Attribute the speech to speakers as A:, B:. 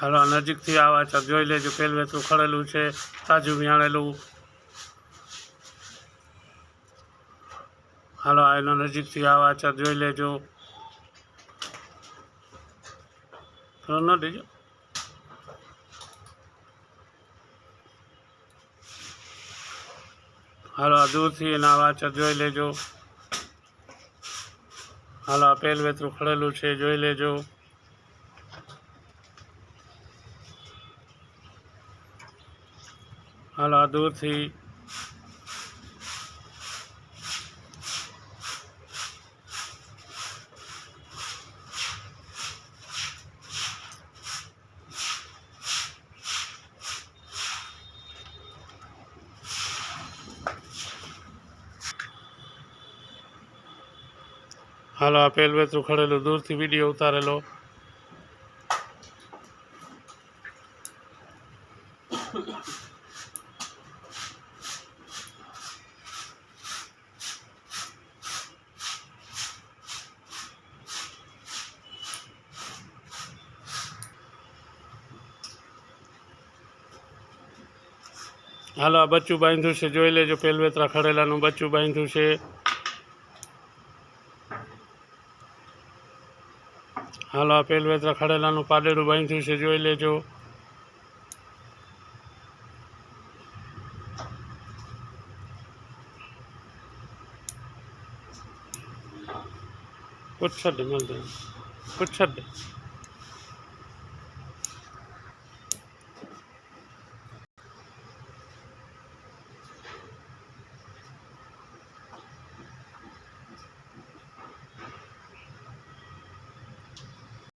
A: હાલો નજીકથી આ વાછર જોઈ લેજો, પેલવેતરું ખડેલું છે, તાજું વ્યાણેલું. હાલો એનો નજીકથી આ વાછર જોઈ લેજો. ન દેજો. હાલો આ દૂરથી એના વાછર જોઈ લેજો. હાલો આ પેલવેતરું ખડેલું છે, જોઈ લેજો. હાલો આ દૂરથી. હાલો આ પેલવેતરું ખડેલું દૂરથી વિડીયો ઉતારેલો. હાલો આ બચ્ચું બાંધ્યું છે, જોઈ લેજો. પેલવેતરા ખડેલાનું બચ્ચું બાંધ્યું છે. હાલો આ પેલવેતરા ખડેલાનું પાડેડું બાંધ્યું છે, જોઈ લેજો. પૂછડ મળે પૂછડ.